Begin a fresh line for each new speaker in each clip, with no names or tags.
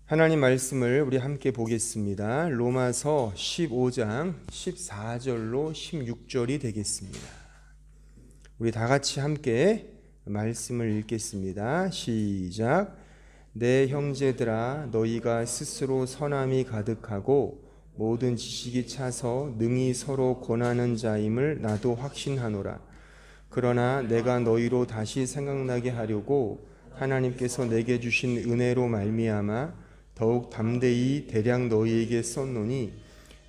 하나님 말씀을 우리 함께 보겠습니다. 로마서 15장 14절로 16절이 되겠습니다. 우리 다 같이 함께 말씀을 읽겠습니다. 시작. 내 형제들아, 너희가 스스로 선함이 가득하고 모든 지식이 차서 능히 서로 권하는 자임을 나도 확신하노라. 그러나 내가 너희로 다시 생각나게 하려고 하나님께서 내게 주신 은혜로 말미암아 더욱 담대히 대량 너희에게 썼노니,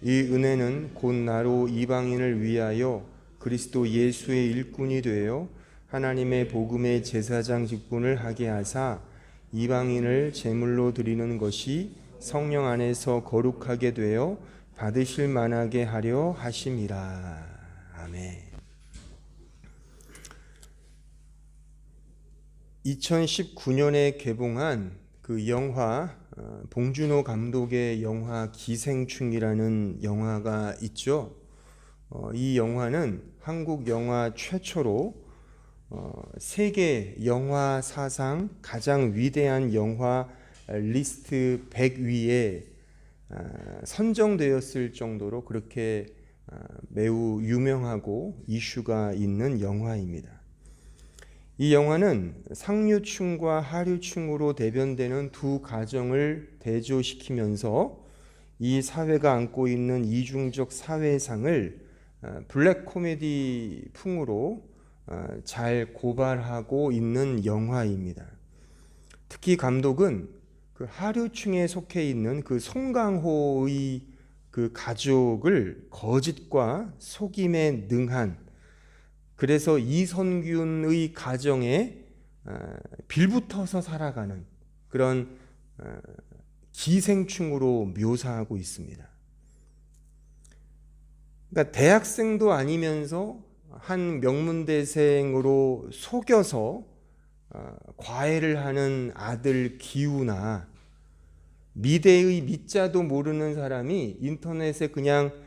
이 은혜는 곧 나로 이방인을 위하여 그리스도 예수의 일꾼이 되어 하나님의 복음의 제사장 직분을 하게 하사 이방인을 제물로 드리는 것이 성령 안에서 거룩하게 되어 받으실 만하게 하려 하심이라. 아멘. 2019년에 개봉한 그 영화, 봉준호 감독의 영화 기생충이라는 영화가 있죠. 이 영화는 한국 영화 최초로 세계 영화 사상 가장 위대한 영화 리스트 100위에 선정되었을 정도로 그렇게 매우 유명하고 이슈가 있는 영화입니다. 이 영화는 상류층과 하류층으로 대변되는 두 가정을 대조시키면서 이 사회가 안고 있는 이중적 사회상을 블랙 코미디 풍으로 잘 고발하고 있는 영화입니다. 특히 감독은 그 하류층에 속해 있는 그 송강호의 그 가족을 거짓과 속임에 능한, 그래서 이선균의 가정에 빌붙어서 살아가는 그런 기생충으로 묘사하고 있습니다. 그러니까 대학생도 아니면서 한 명문대생으로 속여서 과외를 하는 아들 기우나, 미대의 미자도 모르는 사람이 인터넷에 그냥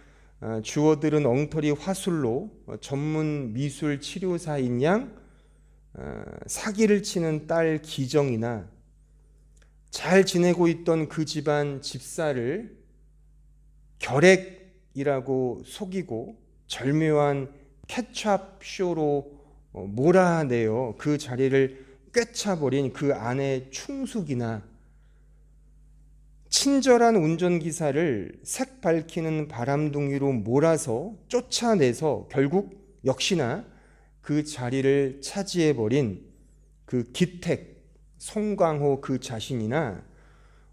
주어들은 엉터리 화술로 전문 미술 치료사인 양 사기를 치는 딸 기정이나, 잘 지내고 있던 그 집안 집사를 결핵이라고 속이고 절묘한 케찹쇼로 몰아내어 그 자리를 꿰차버린 그 아내 충숙이나, 친절한 운전기사를 색 밝히는 바람둥이로 몰아서 쫓아내서 결국 역시나 그 자리를 차지해버린 그 기택, 송강호 그 자신이나,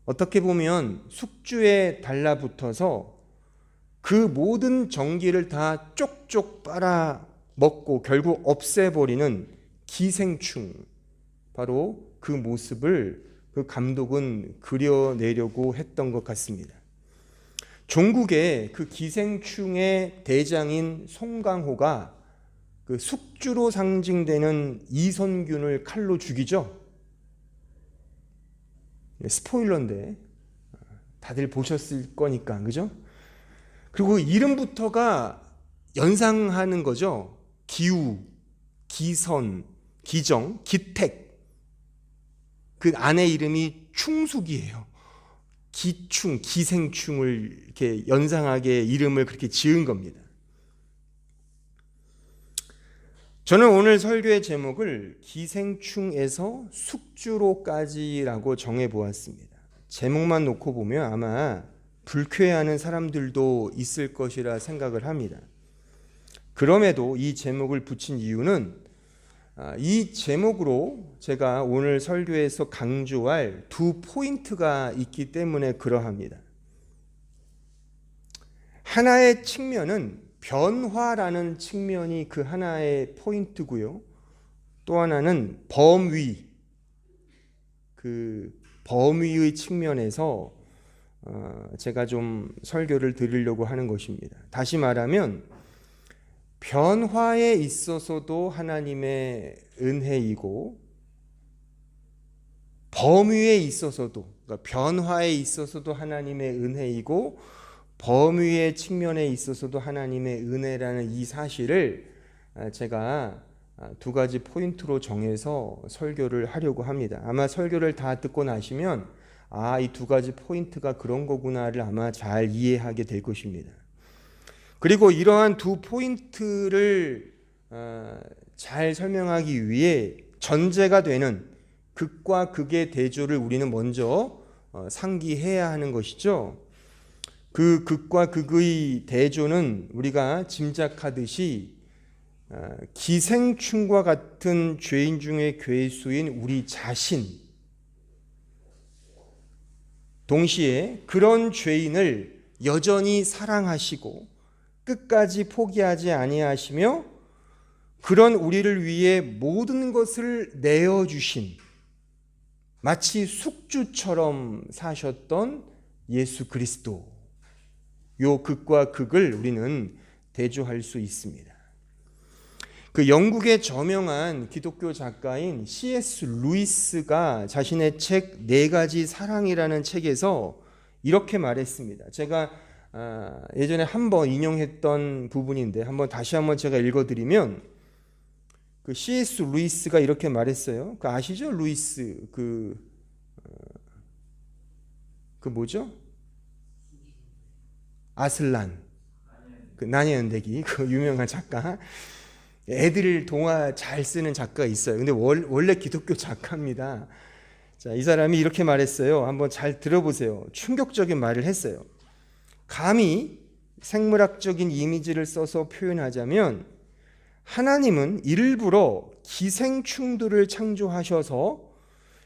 어떻게 보면 숙주에 달라붙어서 그 모든 정기를 다 쪽쪽 빨아먹고 결국 없애버리는 기생충, 바로 그 모습을 그 감독은 그려내려고 했던 것 같습니다. 종국의 그 기생충의 대장인 송강호가 그 숙주로 상징되는 이선균을 칼로 죽이죠. 스포일러인데 다들 보셨을 거니까, 그죠? 그리고 이름부터가 연상하는 거죠. 기우, 기선, 기정, 기택. 그 아내 이름이 충숙이에요. 기충, 기생충을 이렇게 연상하게 이름을 그렇게 지은 겁니다. 저는 오늘 설교의 제목을 기생충에서 숙주로까지라고 정해보았습니다. 제목만 놓고 보면 아마 불쾌해하는 사람들도 있을 것이라 생각을 합니다. 그럼에도 이 제목을 붙인 이유는 이 제목으로 제가 오늘 설교에서 강조할 두 포인트가 있기 때문에 그러합니다. 하나의 측면은 변화라는 측면이 그 하나의 포인트고요. 또 하나는 범위, 그 범위의 측면에서 제가 좀 설교를 드리려고 하는 것입니다. 다시 말하면 변화에 있어서도 하나님의 은혜이고, 범위에 있어서도, 그러니까 변화에 있어서도 하나님의 은혜이고, 범위의 측면에 있어서도 하나님의 은혜라는 이 사실을 제가 두 가지 포인트로 정해서 설교를 하려고 합니다. 아마 설교를 다 듣고 나시면 이 두 가지 포인트가 그런 거구나를 아마 잘 이해하게 될 것입니다. 그리고 이러한 두 포인트를 잘 설명하기 위해 전제가 되는 극과 극의 대조를 우리는 먼저 상기해야 하는 것이죠. 그 극과 극의 대조는 우리가 짐작하듯이 기생충과 같은 죄인 중의 괴수인 우리 자신, 동시에 그런 죄인을 여전히 사랑하시고 끝까지 포기하지 아니하시며 그런 우리를 위해 모든 것을 내어주신, 마치 숙주처럼 사셨던 예수 그리스도, 요 극과 극을 우리는 대조할 수 있습니다. 그 영국의 저명한 기독교 작가인 C.S. 루이스가 자신의 책 네 가지 사랑이라는 책에서 이렇게 말했습니다. 제가 예전에 한번 인용했던 부분인데 다시 한번 제가 읽어드리면, 그 C.S. 루이스가 이렇게 말했어요. 그 아시죠? 루이스 그 뭐죠? 아슬란, 그 나니 연대기, 그 유명한 작가. 애들 동화 잘 쓰는 작가가 있어요. 근데 원래 기독교 작가입니다. 자, 이 사람이 이렇게 말했어요. 한번 잘 들어보세요. 충격적인 말을 했어요. 감히 생물학적인 이미지를 써서 표현하자면, 하나님은 일부러 기생충들을 창조하셔서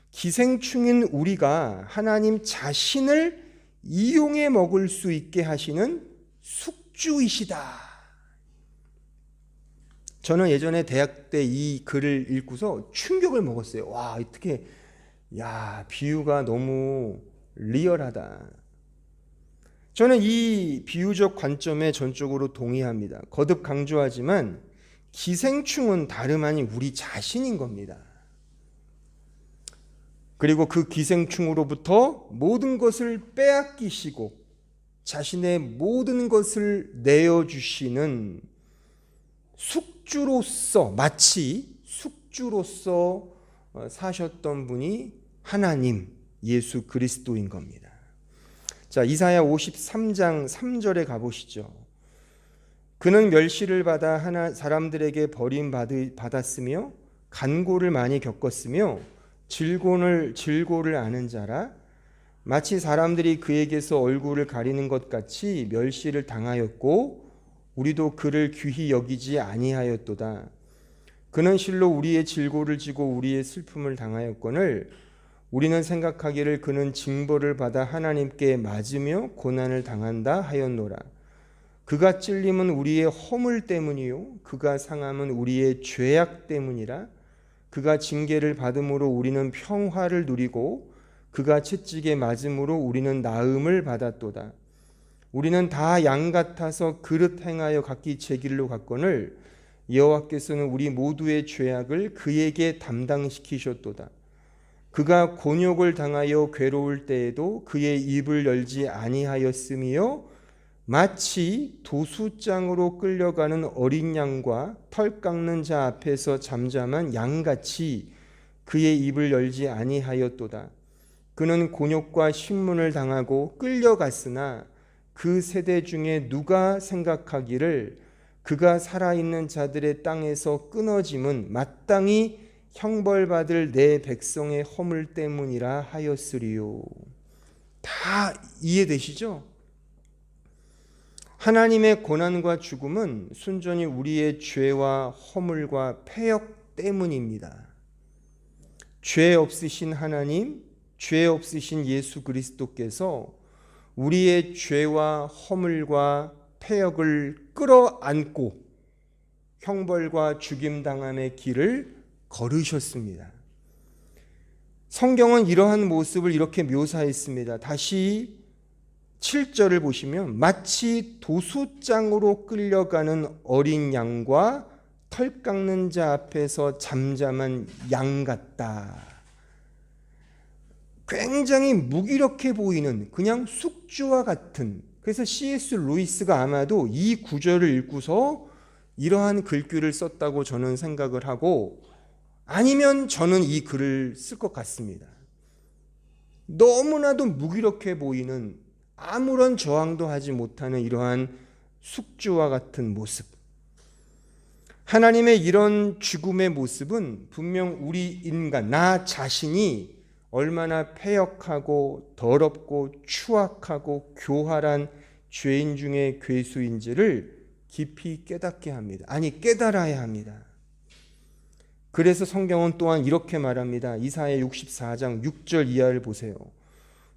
기생충인 우리가 하나님 자신을 이용해 먹을 수 있게 하시는 숙주이시다. 저는 예전에 대학 때 이 글을 읽고서 충격을 먹었어요. 와, 어떻게, 비유가 너무 리얼하다. 저는 이 비유적 관점에 전적으로 동의합니다. 거듭 강조하지만 기생충은 다름 아닌 우리 자신인 겁니다. 그리고 그 기생충으로부터 모든 것을 빼앗기시고 자신의 모든 것을 내어주시는 숙주로서, 마치 숙주로서 사셨던 분이 하나님 예수 그리스도인 겁니다. 자, 이사야 53장 3절에 가보시죠. 그는 멸시를 받아 사람들에게 버림받았으며 간고를 많이 겪었으며 질고를 아는 자라. 마치 사람들이 그에게서 얼굴을 가리는 것 같이 멸시를 당하였고 우리도 그를 귀히 여기지 아니하였도다. 그는 실로 우리의 질고를 지고 우리의 슬픔을 당하였거늘 우리는 생각하기를 그는 징벌을 받아 하나님께 맞으며 고난을 당한다 하였노라. 그가 찔림은 우리의 허물 때문이요 그가 상함은 우리의 죄악 때문이라. 그가 징계를 받음으로 우리는 평화를 누리고 그가 채찍에 맞음으로 우리는 나음을 받았도다. 우리는 다 양 같아서 그릇 행하여 각기 제 길로 갔거늘 여호와께서는 우리 모두의 죄악을 그에게 담당시키셨도다. 그가 곤욕을 당하여 괴로울 때에도 그의 입을 열지 아니하였으며 마치 도수장으로 끌려가는 어린 양과 털 깎는 자 앞에서 잠잠한 양같이 그의 입을 열지 아니하였도다. 그는 곤욕과 신문을 당하고 끌려갔으나 그 세대 중에 누가 생각하기를 그가 살아있는 자들의 땅에서 끊어짐은 마땅히 형벌받을 내 백성의 허물 때문이라 하였으리요. 다 이해되시죠? 하나님의 고난과 죽음은 순전히 우리의 죄와 허물과 패역 때문입니다. 죄 없으신 하나님, 죄 없으신 예수 그리스도께서 우리의 죄와 허물과 패역을 끌어안고 형벌과 죽임당함의 길을 걸으셨습니다. 성경은 이러한 모습을 이렇게 묘사했습니다. 다시 7절을 보시면 마치 도수장으로 끌려가는 어린 양과 털 깎는 자 앞에서 잠잠한 양 같다. 굉장히 무기력해 보이는 그냥 숙주와 같은, 그래서 C.S. 루이스가 아마도 이 구절을 읽고서 이러한 글귀를 썼다고 저는 생각을 하고, 아니면 저는 이 글을 쓸 것 같습니다. 너무나도 무기력해 보이는, 아무런 저항도 하지 못하는 이러한 숙주와 같은 모습. 하나님의 이런 죽음의 모습은 분명 우리 인간, 나 자신이 얼마나 패역하고 더럽고 추악하고 교활한 죄인 중에 괴수인지를 깊이 깨닫게 합니다. 아니, 깨달아야 합니다. 그래서 성경은 또한 이렇게 말합니다. 이사야 64장 6절 이하를 보세요.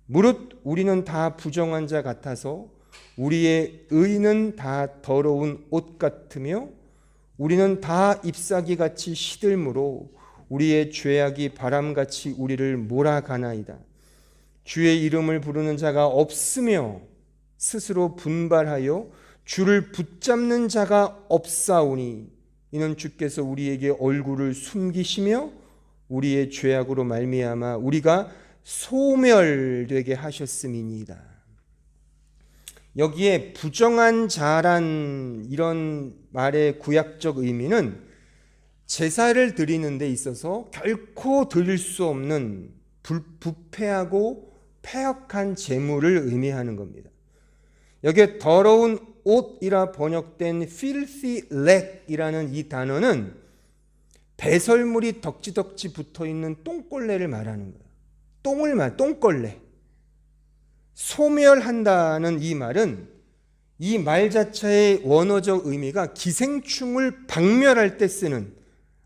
무릇 우리는 다 부정한 자 같아서 우리의 의는 다 더러운 옷 같으며 우리는 다 잎사귀같이 시들므로 우리의 죄악이 바람같이 우리를 몰아가나이다. 주의 이름을 부르는 자가 없으며 스스로 분발하여 주를 붙잡는 자가 없사오니 이는 주께서 우리에게 얼굴을 숨기시며 우리의 죄악으로 말미암아 우리가 소멸되게 하셨음이니이다. 여기에 부정한 자란 이런 말의 구약적 의미는 제사를 드리는 데 있어서 결코 드릴 수 없는 부패하고 패역한 재물을 의미하는 겁니다. 여기에 더러운 옷이라 번역된 filthy rag이라는 이 단어는 배설물이 덕지덕지 붙어있는 똥걸레를 말하는 거예요. 똥걸레. 소멸한다는 이 말은 이 말 자체의 원어적 의미가 기생충을 박멸할 때 쓰는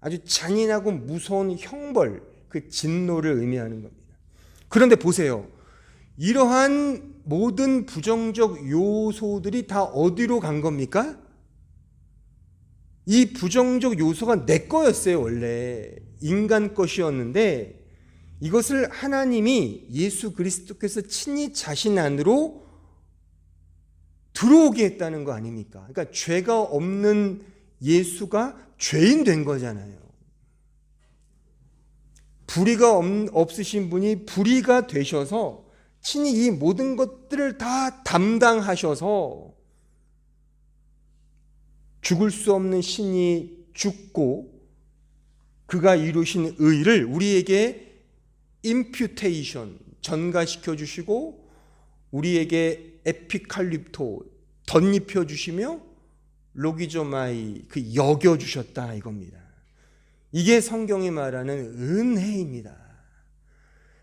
아주 잔인하고 무서운 형벌, 그 진노를 의미하는 겁니다. 그런데 보세요. 이러한 모든 부정적 요소들이 다 어디로 간 겁니까? 이 부정적 요소가 내 거였어요. 원래 인간 것이었는데 이것을 하나님이 예수 그리스도께서 친히 자신 안으로 들어오게 했다는 거 아닙니까? 그러니까 죄가 없는 예수가 죄인 된 거잖아요. 불의가 없으신 분이 불의가 되셔서 친히 이 모든 것들을 다 담당하셔서 죽을 수 없는 신이 죽고 그가 이루신 의를 우리에게 임퓨테이션, 전가시켜 주시고 우리에게 에피칼립토, 덧입혀 주시며 로기조마이, 그 여겨 주셨다 이겁니다. 이게 성경이 말하는 은혜입니다.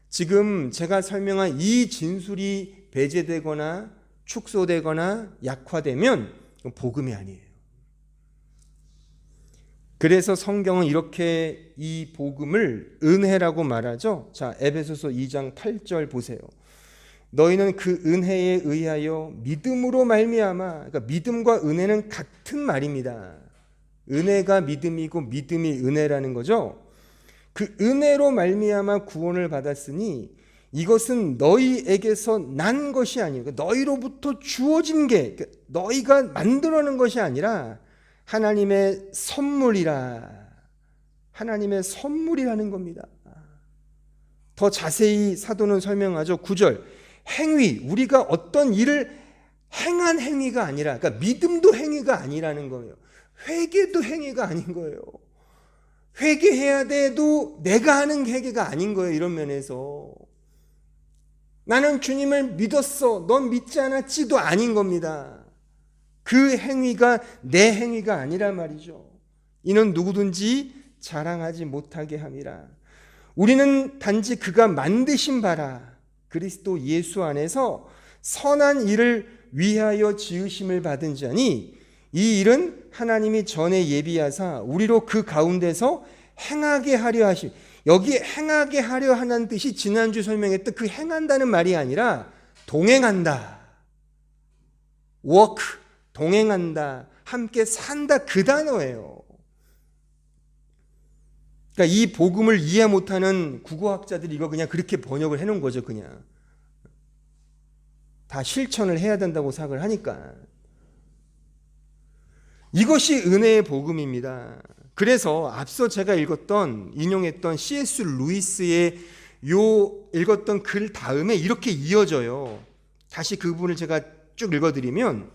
지금 제가 설명한 이 진술이 배제되거나 축소되거나 약화되면 복음이 아니에요. 그래서 성경은 이렇게 이 복음을 은혜라고 말하죠. 자, 에베소서 2장 8절 보세요. 너희는 그 은혜에 의하여 믿음으로 말미암아, 그러니까 믿음과 은혜는 같은 말입니다. 은혜가 믿음이고 믿음이 은혜라는 거죠. 그 은혜로 말미암아 구원을 받았으니 이것은 너희에게서 난 것이 아니고 너희로부터 주어진 게, 너희가 만들어낸 것이 아니라 하나님의 선물이라, 하나님의 선물이라는 겁니다. 더 자세히 사도는 설명하죠. 9절, 행위, 우리가 어떤 일을 행한 행위가 아니라, 그러니까 믿음도 행위가 아니라는 거예요. 회개도 행위가 아닌 거예요. 회개해야 돼도 내가 하는 회개가 아닌 거예요. 이런 면에서 나는 주님을 믿었어, 넌 믿지 않았지도 아닌 겁니다. 그 행위가 내 행위가 아니란 말이죠. 이는 누구든지 자랑하지 못하게 함이라. 우리는 단지 그가 만드신 바라 그리스도 예수 안에서 선한 일을 위하여 지으심을 받은 자니 이 일은 하나님이 전에 예비하사 우리로 그 가운데서 행하게 하려 하심. 여기 행하게 하려 하는 뜻이 지난주 설명했던 그 행한다는 말이 아니라 동행한다, walk, 동행한다, 함께 산다, 그 단어예요. 그러니까 이 복음을 이해 못하는 국어학자들이 이거 그냥 그렇게 번역을 해놓은 거죠. 그냥 다 실천을 해야 된다고 생각을 하니까. 이것이 은혜의 복음입니다. 그래서 앞서 제가 인용했던 C.S. 루이스의 읽었던 글 다음에 이렇게 이어져요. 다시 그 부분을 제가 쭉 읽어드리면,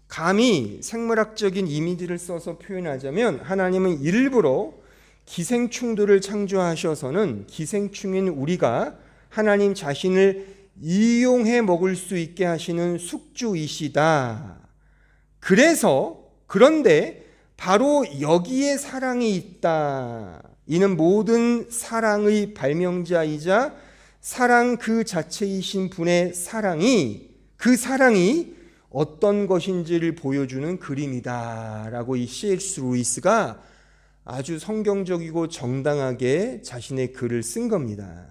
감히 생물학적인 이미지를 써서 표현하자면 하나님은 일부러 기생충들을 창조하셔서는 기생충인 우리가 하나님 자신을 이용해 먹을 수 있게 하시는 숙주이시다. 그런데 바로 여기에 사랑이 있다. 이는 모든 사랑의 발명자이자 사랑 그 자체이신 분의 그 사랑이 어떤 것인지를 보여주는 그림이다 라고 이 C.S. 루이스가 아주 성경적이고 정당하게 자신의 글을 쓴 겁니다.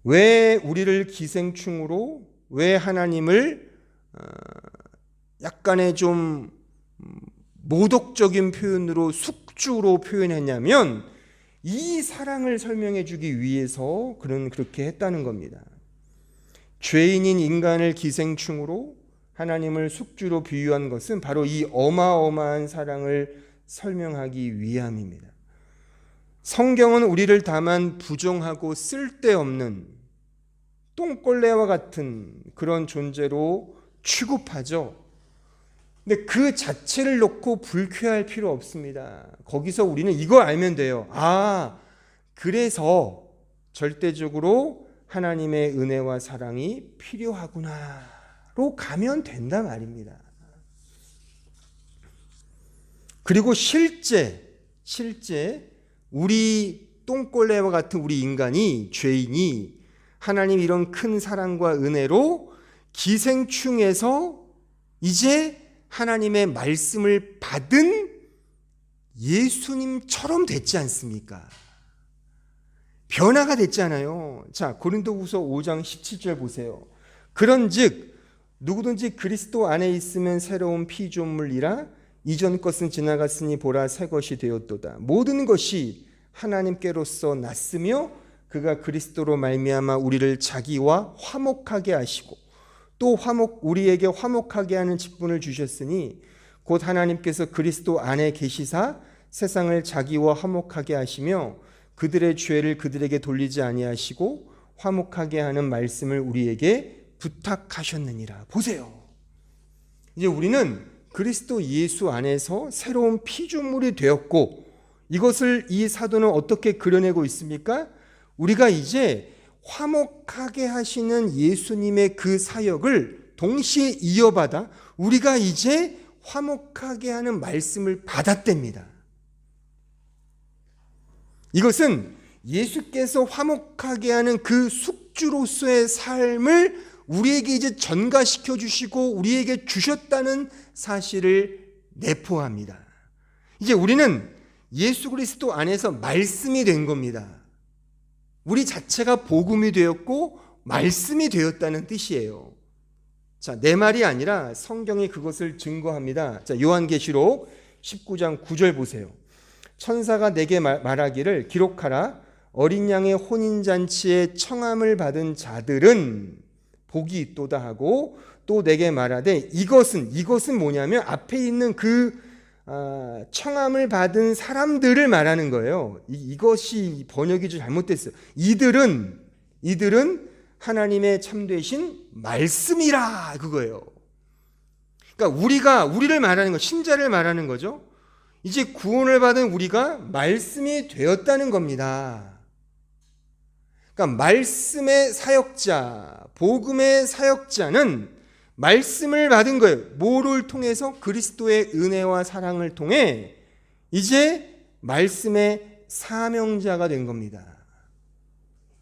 왜 우리를 기생충으로, 왜 하나님을 약간의 좀 모독적인 표현으로 숙주로 표현했냐면 이 사랑을 설명해 주기 위해서 그는 그렇게 했다는 겁니다. 죄인인 인간을 기생충으로, 하나님을 숙주로 비유한 것은 바로 이 어마어마한 사랑을 설명하기 위함입니다. 성경은 우리를 다만 부정하고 쓸데없는 똥걸레와 같은 그런 존재로 취급하죠. 근데 그 자체를 놓고 불쾌할 필요 없습니다. 거기서 우리는 이거 알면 돼요. 그래서 절대적으로 하나님의 은혜와 사랑이 필요하구나로 가면 된단 말입니다. 그리고 실제 우리 똥걸레와 같은 우리 인간이, 죄인이 하나님 이런 큰 사랑과 은혜로 기생충에서 이제 하나님의 말씀을 받은 예수님처럼 됐지 않습니까? 변화가 됐잖아요. 자, 고린도후서 5장 17절 보세요. 그런즉 누구든지 그리스도 안에 있으면 새로운 피조물이라 이전 것은 지나갔으니 보라 새 것이 되었도다. 모든 것이 하나님께로서 났으며 그가 그리스도로 말미암아 우리를 자기와 화목하게 하시고 또 우리에게 화목하게 하는 직분을 주셨으니 곧 하나님께서 그리스도 안에 계시사 세상을 자기와 화목하게 하시며 그들의 죄를 그들에게 돌리지 아니하시고 화목하게 하는 말씀을 우리에게 부탁하셨느니라. 보세요. 이제 우리는 그리스도 예수 안에서 새로운 피조물이 되었고, 이것을 이 사도는 어떻게 그려내고 있습니까? 우리가 이제 화목하게 하시는 예수님의 그 사역을 동시에 이어받아 우리가 이제 화목하게 하는 말씀을 받았답니다. 이것은 예수께서 화목하게 하는 그 숙주로서의 삶을 우리에게 이제 전가시켜 주시고 우리에게 주셨다는 사실을 내포합니다. 이제 우리는 예수 그리스도 안에서 말씀이 된 겁니다. 우리 자체가 복음이 되었고 말씀이 되었다는 뜻이에요. 자, 내 말이 아니라 성경이 그것을 증거합니다. 자, 요한계시록 19장 9절 보세요. 천사가 내게 말하기를 기록하라. 어린 양의 혼인잔치에 청함을 받은 자들은 복이 있도다 하고 또 내게 말하되 이것은 뭐냐면 앞에 있는 그 청함을 받은 사람들을 말하는 거예요. 이것이 번역이 좀 잘못됐어요. 이들은 하나님의 참되신 말씀이라 그거예요. 그러니까 우리를 말하는 거, 신자를 말하는 거죠. 이제 구원을 받은 우리가 말씀이 되었다는 겁니다. 그러니까 말씀의 사역자, 복음의 사역자는 말씀을 받은 거예요. 뭐를 통해서? 그리스도의 은혜와 사랑을 통해 이제 말씀의 사명자가 된 겁니다.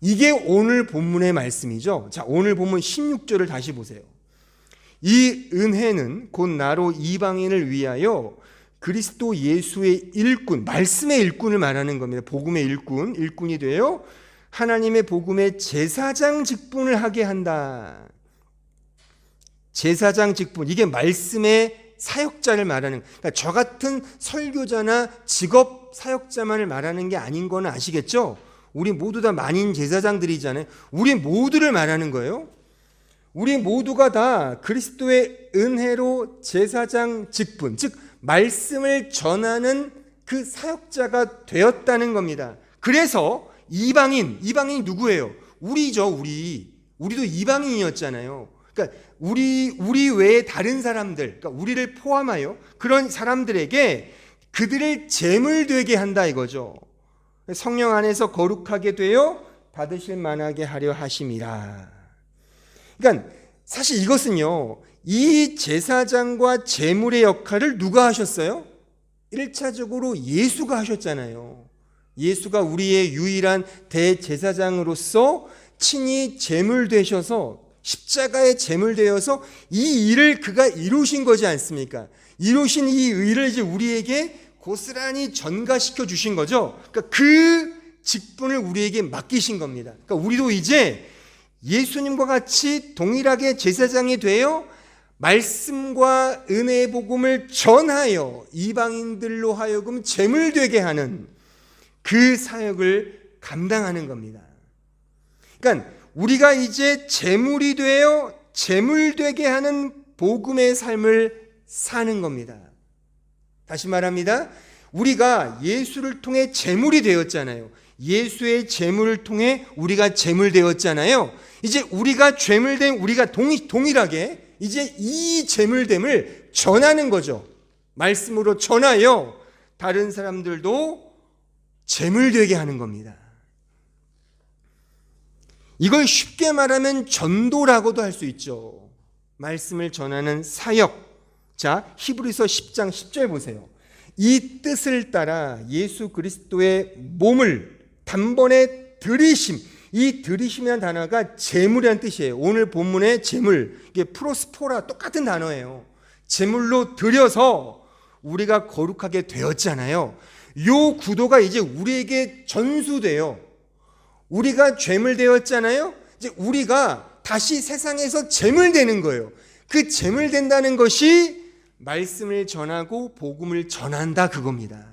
이게 오늘 본문의 말씀이죠. 자, 오늘 본문 16절을 다시 보세요. 이 은혜는 곧 나로 이방인을 위하여 그리스도 예수의 일꾼, 말씀의 일꾼을 말하는 겁니다. 복음의 일꾼이 되어 하나님의 복음의 제사장 직분을 하게 한다. 제사장 직분, 이게 말씀의 사역자를 말하는, 그러니까 저 같은 설교자나 직업 사역자만을 말하는 게 아닌 건 아시겠죠? 우리 모두 다 만인 제사장들이잖아요. 우리 모두를 말하는 거예요. 우리 모두가 다 그리스도의 은혜로 제사장 직분, 즉 말씀을 전하는 그 사역자가 되었다는 겁니다. 그래서 이방인이 누구예요? 우리죠. 우리도 이방인이었잖아요. 그러니까 우리 외에 다른 사람들, 그러니까 우리를 포함하여 그런 사람들에게 그들을 제물 되게 한다 이거죠. 성령 안에서 거룩하게 되어 받으실 만하게 하려 하심이라. 그러니까 사실 이것은요, 이 제사장과 제물의 역할을 누가 하셨어요? 1차적으로 예수가 하셨잖아요. 예수가 우리의 유일한 대제사장으로서 친히 제물 되셔서 십자가의 제물 되어서 이 일을 그가 이루신 거지 않습니까? 이루신 이 의를 이제 우리에게 고스란히 전가시켜 주신 거죠. 그러니까 그 직분을 우리에게 맡기신 겁니다. 그러니까 우리도 이제 예수님과 같이 동일하게 제사장이 되어 말씀과 은혜의 복음을 전하여 이방인들로 하여금 제물되게 하는 그 사역을 감당하는 겁니다. 그러니까 우리가 이제 제물이 되어 제물되게 하는 복음의 삶을 사는 겁니다. 다시 말합니다. 우리가 예수를 통해 제물이 되었잖아요. 예수의 제물을 통해 우리가 제물되었잖아요. 이제 우리가 제물된 우리가 동일하게 이제 이 제물됨을 전하는 거죠. 말씀으로 전하여 다른 사람들도 제물되게 하는 겁니다. 이걸 쉽게 말하면 전도라고도 할 수 있죠. 말씀을 전하는 사역. 자, 히브리서 10장 10절 보세요. 이 뜻을 따라 예수 그리스도의 몸을 단번에 들이심. 이 들이심이라는 단어가 제물이라는 뜻이에요. 오늘 본문의 제물, 이게 프로스포라 똑같은 단어예요. 제물로 들여서 우리가 거룩하게 되었잖아요. 요 구도가 이제 우리에게 전수돼요. 우리가 제물되었잖아요. 이제 우리가 다시 세상에서 제물되는 거예요. 그 제물된다는 것이 말씀을 전하고 복음을 전한다 그겁니다.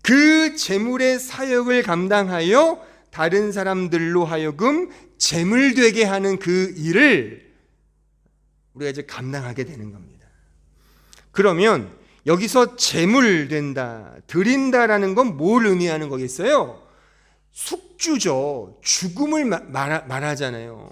그 제물의 사역을 감당하여 다른 사람들로 하여금 제물되게 하는 그 일을 우리가 이제 감당하게 되는 겁니다. 그러면 여기서 제물된다, 드린다라는 건 뭘 의미하는 거겠어요? 숙주죠. 죽음을 말하잖아요.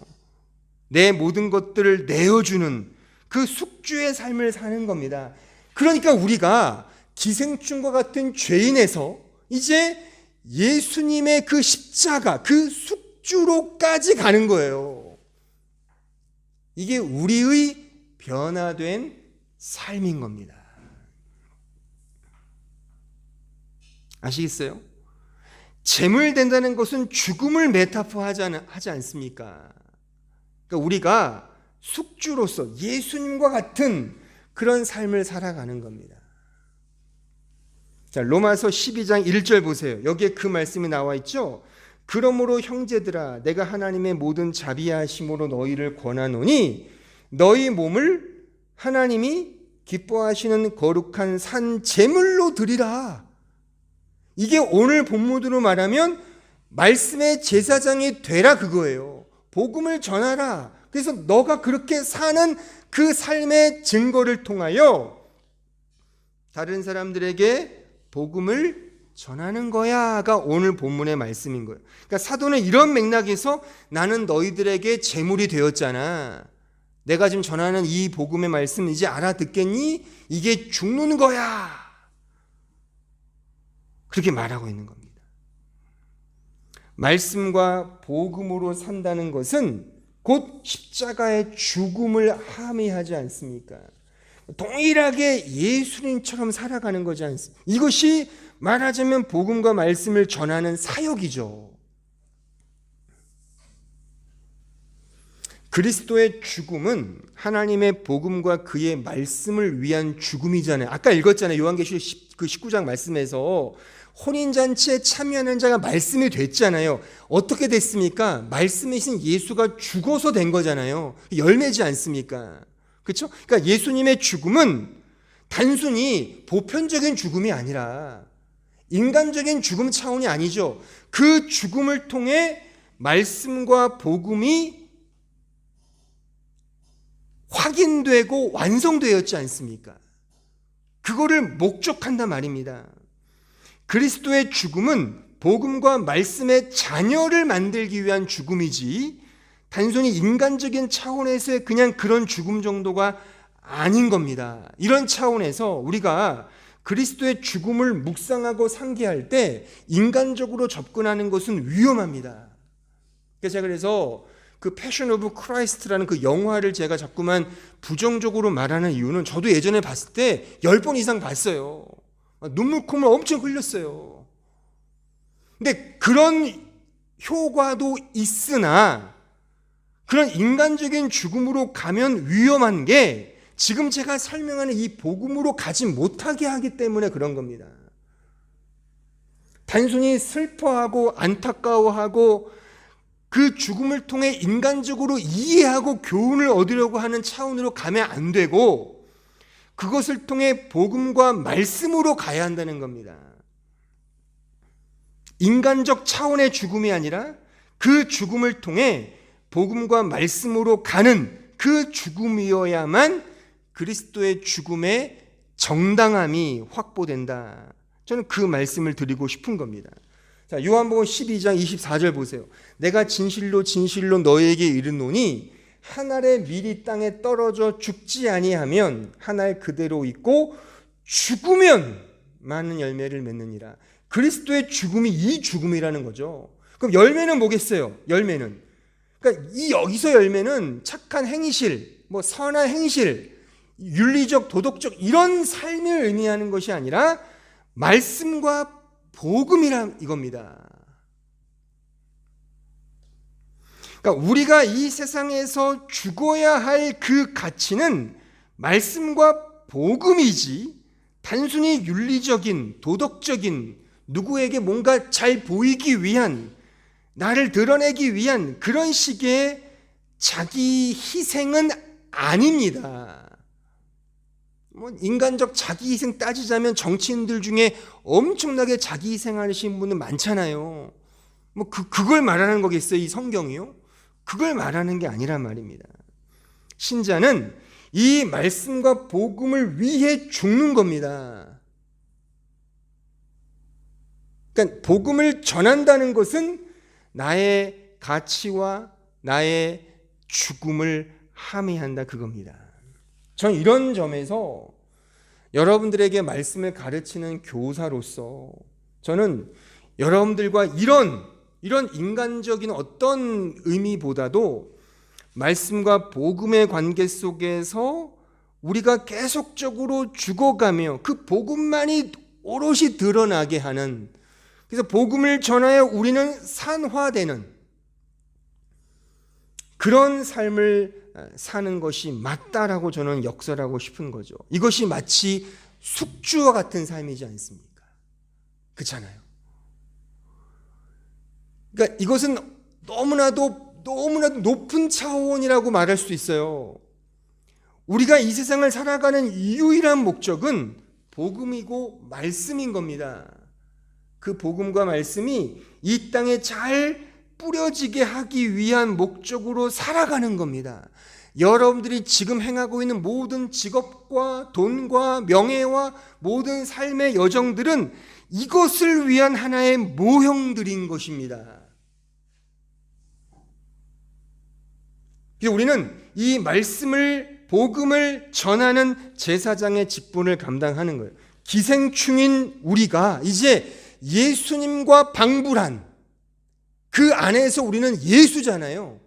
내 모든 것들을 내어주는 그 숙주의 삶을 사는 겁니다. 그러니까 우리가 기생충과 같은 죄인에서 이제 예수님의 그 십자가, 그 숙주로까지 가는 거예요. 이게 우리의 변화된 삶인 겁니다. 아시겠어요? 제물된다는 것은 죽음을 메타포하지 않습니까? 그러니까 우리가 숙주로서 예수님과 같은 그런 삶을 살아가는 겁니다. 자, 로마서 12장 1절 보세요. 여기에 그 말씀이 나와 있죠. 그러므로 형제들아 내가 하나님의 모든 자비하심으로 너희를 권하노니 너희 몸을 하나님이 기뻐하시는 거룩한 산 제물로 드리라. 이게 오늘 본문으로 말하면 말씀의 제사장이 되라 그거예요. 복음을 전하라. 그래서 너가 그렇게 사는 그 삶의 증거를 통하여 다른 사람들에게 복음을 전하는 거야가 오늘 본문의 말씀인 거예요. 그러니까 사도는 이런 맥락에서 나는 너희들에게 제물이 되었잖아. 내가 지금 전하는 이 복음의 말씀 이제 알아듣겠니? 이게 죽는 거야. 그렇게 말하고 있는 겁니다. 말씀과 복음으로 산다는 것은 곧 십자가의 죽음을 함의하지 않습니까? 동일하게 예수님처럼 살아가는 거지 않습니까? 이것이 말하자면 복음과 말씀을 전하는 사역이죠. 그리스도의 죽음은 하나님의 복음과 그의 말씀을 위한 죽음이잖아요. 아까 읽었잖아요. 요한계시록 19장 말씀에서 혼인잔치에 참여하는 자가 말씀이 됐잖아요. 어떻게 됐습니까? 말씀이신 예수가 죽어서 된 거잖아요. 열매지 않습니까? 그렇죠? 그러니까 예수님의 죽음은 단순히 보편적인 죽음이 아니라 인간적인 죽음 차원이 아니죠. 그 죽음을 통해 말씀과 복음이 확인되고 완성되었지 않습니까? 그거를 목적한단 말입니다. 그리스도의 죽음은 복음과 말씀의 자녀를 만들기 위한 죽음이지 단순히 인간적인 차원에서의 그냥 그런 죽음 정도가 아닌 겁니다. 이런 차원에서 우리가 그리스도의 죽음을 묵상하고 상기할 때 인간적으로 접근하는 것은 위험합니다. 그래서 그 패션 오브 크라이스트라는 그 영화를 제가 자꾸만 부정적으로 말하는 이유는 저도 예전에 봤을 때 10번 이상 봤어요. 눈물콧물 엄청 흘렸어요. 근데 그런 효과도 있으나 그런 인간적인 죽음으로 가면 위험한 게 지금 제가 설명하는 이 복음으로 가지 못하게 하기 때문에 그런 겁니다. 단순히 슬퍼하고 안타까워하고 그 죽음을 통해 인간적으로 이해하고 교훈을 얻으려고 하는 차원으로 가면 안 되고 그것을 통해 복음과 말씀으로 가야 한다는 겁니다. 인간적 차원의 죽음이 아니라 그 죽음을 통해 복음과 말씀으로 가는 그 죽음이어야만 그리스도의 죽음의 정당함이 확보된다. 저는 그 말씀을 드리고 싶은 겁니다. 자, 요한복음 12장 24절 보세요. 내가 진실로 진실로 너희에게 이르노니 한 알의 밀이 땅에 떨어져 죽지 아니하면 한 알 그대로 있고 죽으면 많은 열매를 맺느니라. 그리스도의 죽음이 이 죽음이라는 거죠. 그럼 열매는 뭐겠어요? 열매는 그러니까 이 여기서 열매는 착한 행실, 뭐 선한 행실, 윤리적, 도덕적 이런 삶을 의미하는 것이 아니라 말씀과 복음이라 이겁니다. 그러니까 우리가 이 세상에서 죽어야 할 그 가치는 말씀과 복음이지 단순히 윤리적인, 도덕적인 누구에게 뭔가 잘 보이기 위한 나를 드러내기 위한 그런 식의 자기 희생은 아닙니다. 뭐 인간적 자기 희생 따지자면 정치인들 중에 엄청나게 자기 희생하시는 분은 많잖아요. 뭐 그걸 말하는 거겠어요, 이 성경이요? 그걸 말하는 게 아니란 말입니다. 신자는 이 말씀과 복음을 위해 죽는 겁니다. 그러니까 복음을 전한다는 것은 나의 가치와 나의 죽음을 함의한다 그겁니다. 전 이런 점에서 여러분들에게 말씀을 가르치는 교사로서 저는 여러분들과 이런 인간적인 어떤 의미보다도 말씀과 복음의 관계 속에서 우리가 계속적으로 죽어가며 그 복음만이 오롯이 드러나게 하는, 그래서 복음을 전하여 우리는 산화되는 그런 삶을 사는 것이 맞다라고 저는 역설하고 싶은 거죠. 이것이 마치 숙주와 같은 삶이지 않습니까? 그렇잖아요. 그러니까 이것은 너무나도 높은 차원이라고 말할 수 있어요. 우리가 이 세상을 살아가는 유일한 목적은 복음이고 말씀인 겁니다. 그 복음과 말씀이 이 땅에 잘 뿌려지게 하기 위한 목적으로 살아가는 겁니다. 여러분들이 지금 행하고 있는 모든 직업과 돈과 명예와 모든 삶의 여정들은 이것을 위한 하나의 모형들인 것입니다. 그래서 우리는 이 말씀을, 복음을 전하는 제사장의 직분을 감당하는 거예요. 기생충인 우리가 이제 예수님과 방불한 그 안에서 우리는 예수잖아요.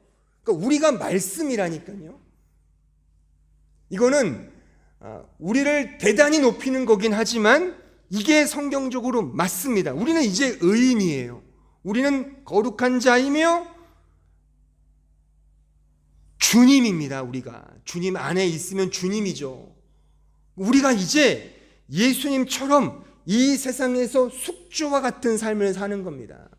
그러니까 우리가 말씀이라니까요. 이거는 우리를 대단히 높이는 거긴 하지만 이게 성경적으로 맞습니다. 우리는 이제 의인이에요. 우리는 거룩한 자이며 주님입니다. 우리가 주님 안에 있으면 주님이죠. 우리가 이제 예수님처럼 이 세상에서 숙주와 같은 삶을 사는 겁니다.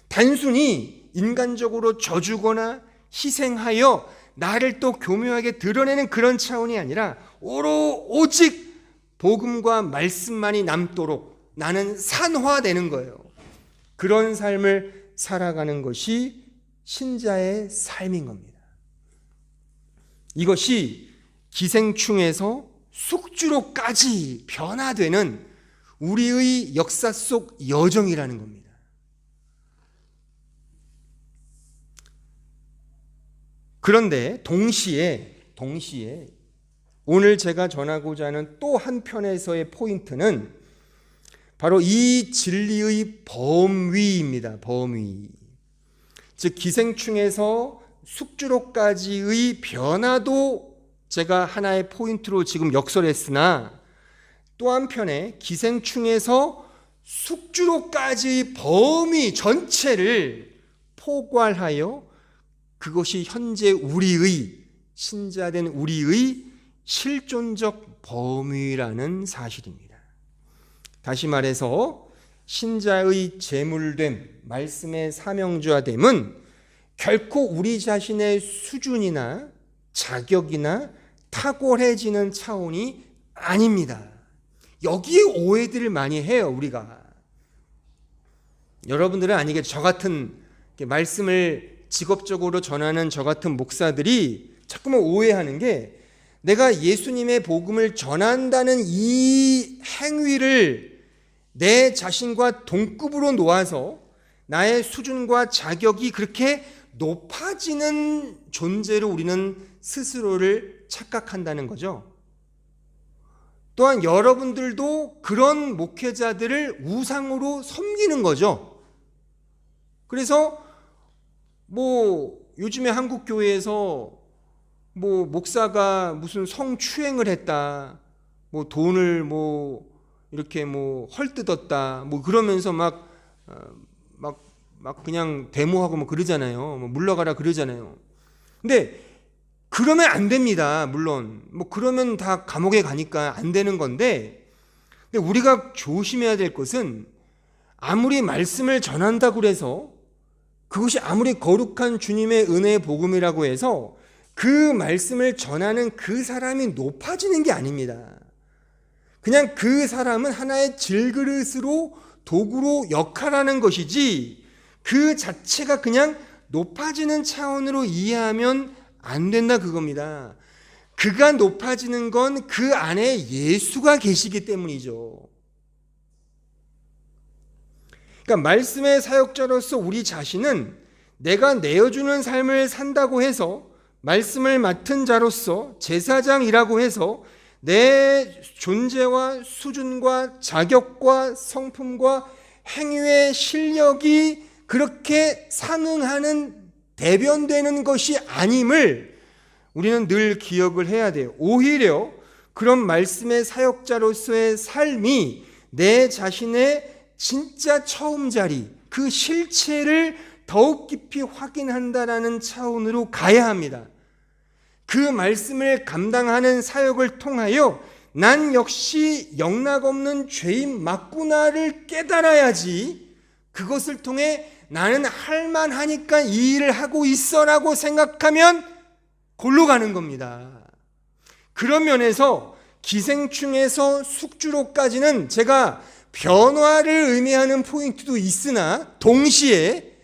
단순히 인간적으로 져주거나 희생하여 나를 또 교묘하게 드러내는 그런 차원이 아니라 오직 복음과 말씀만이 남도록 나는 산화되는 거예요. 그런 삶을 살아가는 것이 신자의 삶인 겁니다. 이것이 기생충에서 숙주로까지 변화되는 우리의 역사 속 여정이라는 겁니다. 그런데 동시에 오늘 제가 전하고자 하는 또 한편에서의 포인트는 바로 이 진리의 범위입니다. 범위. 즉 기생충에서 숙주로까지의 변화도 제가 하나의 포인트로 지금 역설했으나 또 한편에 기생충에서 숙주로까지의 범위 전체를 포괄하여 그것이 현재 우리의 신자된 우리의 실존적 범위라는 사실입니다. 다시 말해서 신자의 제물됨, 말씀의 사명자됨은 결코 우리 자신의 수준이나 자격이나 탁월해지는 차원이 아닙니다. 여기에 오해들을 많이 해요, 우리가. 여러분들은 아니겠죠. 저 같은 말씀을 직업적으로 전하는 저 같은 목사들이 자꾸만 오해하는 게 내가 예수님의 복음을 전한다는 이 행위를 내 자신과 동급으로 놓아서 나의 수준과 자격이 그렇게 높아지는 존재로 우리는 스스로를 착각한다는 거죠. 또한 여러분들도 그런 목회자들을 우상으로 섬기는 거죠. 그래서 요즘에 한국 교회에서 목사가 무슨 성추행을 했다, 돈을 이렇게 헐뜯었다, 그러면서 막 그냥 데모하고 그러잖아요. 물러가라 그러잖아요. 근데 그러면 안 됩니다. 물론 그러면 다 감옥에 가니까 안 되는 건데, 근데 우리가 조심해야 될 것은 아무리 말씀을 전한다고 해서 그것이 아무리 거룩한 주님의 은혜의 복음이라고 해서 그 말씀을 전하는 그 사람이 높아지는 게 아닙니다. 그냥 그 사람은 하나의 질그릇으로 도구로 역할하는 것이지 그 자체가 그냥 높아지는 차원으로 이해하면 안 된다 그겁니다. 그가 높아지는 건 그 안에 예수가 계시기 때문이죠. 그러니까 말씀의 사역자로서 우리 자신은 내가 내어주는 삶을 산다고 해서, 말씀을 맡은 자로서 제사장이라고 해서 내 존재와 수준과 자격과 성품과 행위의 실력이 그렇게 상응하는 대변되는 것이 아님을 우리는 늘 기억을 해야 돼요. 오히려 그런 말씀의 사역자로서의 삶이 내 자신의 진짜 처음 자리, 그 실체를 더욱 깊이 확인한다라는 차원으로 가야 합니다. 그 말씀을 감당하는 사역을 통하여 난 역시 영락없는 죄인 맞구나를 깨달아야지, 그것을 통해 나는 할만하니까 이 일을 하고 있어라고 생각하면 골로 가는 겁니다. 그런 면에서 기생충에서 숙주로까지는 제가 변화를 의미하는 포인트도 있으나 동시에